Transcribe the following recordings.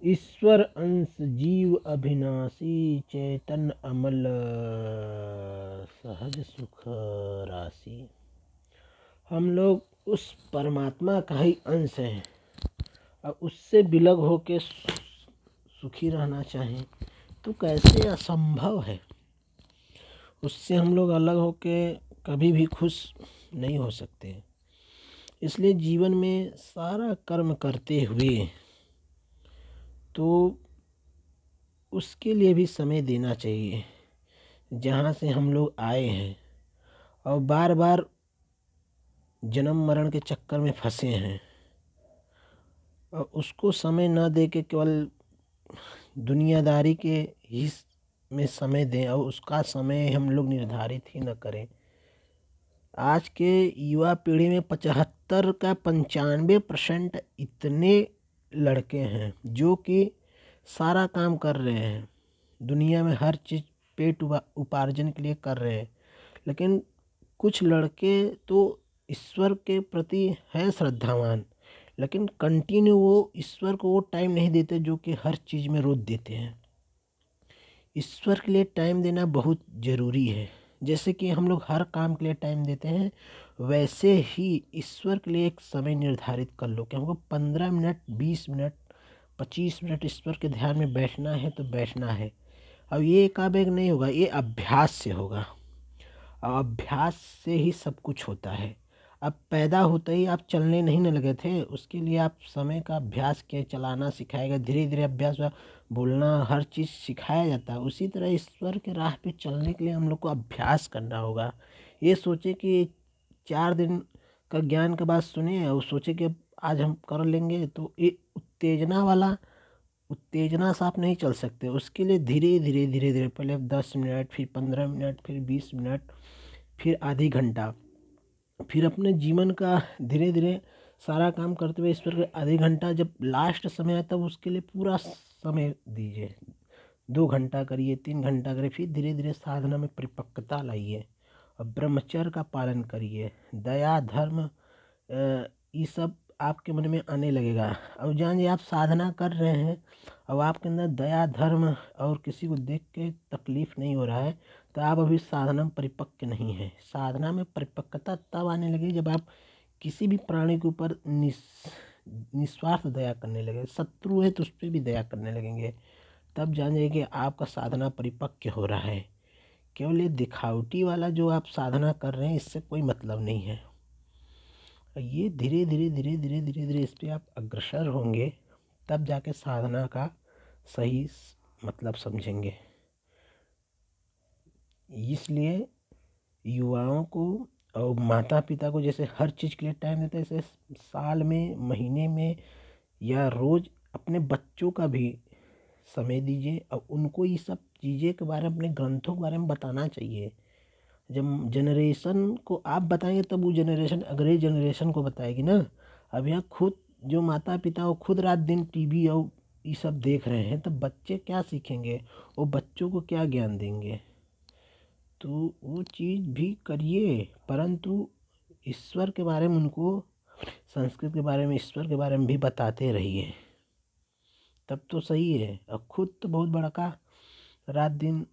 ईश्वर अंश जीव अभिनाशी चैतन्य अमल सहज सुख राशि। हम लोग उस परमात्मा का ही अंश हैं और उससे विलग होके सुखी रहना चाहें तो कैसे असंभव है। उससे हम लोग अलग होके कभी भी खुश नहीं हो सकते। इसलिए जीवन में सारा कर्म करते हुए तो उसके लिए भी समय देना चाहिए जहाँ से हम लोग आए हैं और बार बार जन्म मरण के चक्कर में फंसे हैं और उसको समय न दे के केवल दुनियादारी के ही में समय दें और उसका समय हम लोग निर्धारित ही न करें। आज के युवा पीढ़ी में 75 का 95% इतने लड़के हैं जो कि सारा काम कर रहे हैं, दुनिया में हर चीज़ पेट उपार्जन के लिए कर रहे हैं, लेकिन कुछ लड़के तो ईश्वर के प्रति हैं श्रद्धावान, लेकिन कंटिन्यू वो ईश्वर को वो टाइम नहीं देते जो कि हर चीज़ में रोज देते हैं। ईश्वर के लिए टाइम देना बहुत ज़रूरी है। जैसे कि हम लोग हर काम के लिए टाइम देते हैं, वैसे ही ईश्वर के लिए एक समय निर्धारित कर लो कि हमको 15 मिनट 20 मिनट 25 मिनट ईश्वर के ध्यान में बैठना है तो बैठना है। अब ये एकाएक नहीं होगा, ये अभ्यास से होगा और अभ्यास से ही सब कुछ होता है। अब पैदा होते ही आप चलने नहीं न लगे थे, उसके लिए आप समय का अभ्यास किए, चलाना सिखाएगा, धीरे धीरे अभ्यास हुआ, बोलना हर चीज़ सिखाया जाता है। उसी तरह ईश्वर के राह पे चलने के लिए हम लोग को अभ्यास करना होगा। ये सोचे कि 4 दिन का ज्ञान का बात सुने और सोचे कि अब आज हम कर लेंगे, तो ये उत्तेजना से आप नहीं चल सकते। उसके लिए धीरे धीरे धीरे धीरे पहले 10 मिनट, फिर 15 मिनट, फिर 20 मिनट, फिर आधी घंटा, फिर अपने जीवन का धीरे धीरे सारा काम करते हुए ईश्वर के आधे घंटा, जब लास्ट समय आए तब उसके लिए पूरा समय दीजिए। 2 घंटा करिए, 3 घंटा करिए, फिर धीरे धीरे साधना में परिपक्वता लाइए और ब्रह्मचर्य का पालन करिए। दया धर्म ये सब आपके मन में आने लगेगा। और जानिए आप साधना कर रहे हैं और आपके अंदर दया धर्म और किसी को देख के तकलीफ नहीं हो रहा है, तो आप अभी साधना में परिपक्व नहीं है। साधना में परिपक्वता तब आने लगी जब आप किसी भी प्राणी के ऊपर निस्वार्थ दया करने लगे। शत्रु है तो उस पर भी दया करने लगेंगे, तब जानिए कि आपका साधना परिपक्व हो रहा है। केवल ये दिखावटी वाला जो आप साधना कर रहे हैं, इससे कोई मतलब नहीं है। ये धीरे धीरे धीरे धीरे धीरे धीरे इस पर आप अग्रसर होंगे, तब जाके साधना का सही मतलब समझेंगे। इसलिए युवाओं को और माता पिता को जैसे हर चीज़ के लिए टाइम देते हैं, ऐसे साल में, महीने में या रोज़ अपने बच्चों का भी समय दीजिए और उनको ये सब चीज़ें के बारे में, अपने ग्रंथों के बारे में बताना चाहिए। जब जनरेशन को आप बताएंगे तब वो जनरेशन अगले जनरेशन को बताएगी ना। अब यहाँ खुद जो माता पिता वो खुद रात दिन टीवी और ये सब देख रहे हैं, तब बच्चे क्या सीखेंगे, वो बच्चों को क्या ज्ञान देंगे। तो वो चीज़ भी करिए, परंतु ईश्वर के बारे में उनको, संस्कृत के बारे में, ईश्वर के बारे में भी बताते रहिए, तब तो सही है। और खुद तो बहुत बड़ा का रात दिन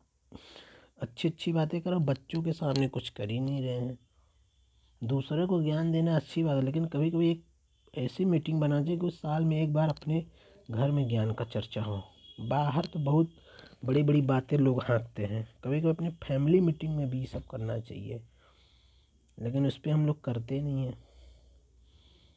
अच्छी अच्छी बातें करो, बच्चों के सामने कुछ कर ही नहीं रहे हैं। दूसरे को ज्ञान देना अच्छी बात है, लेकिन कभी कभी एक ऐसी मीटिंग बना चाहिए कि साल में एक बार अपने घर में ज्ञान का चर्चा हो। बाहर तो बहुत बड़ी बड़ी बातें लोग हाँकते हैं, कभी कभी अपनी फैमिली मीटिंग में भी ये सब करना चाहिए, लेकिन उस पर हम लोग करते नहीं हैं।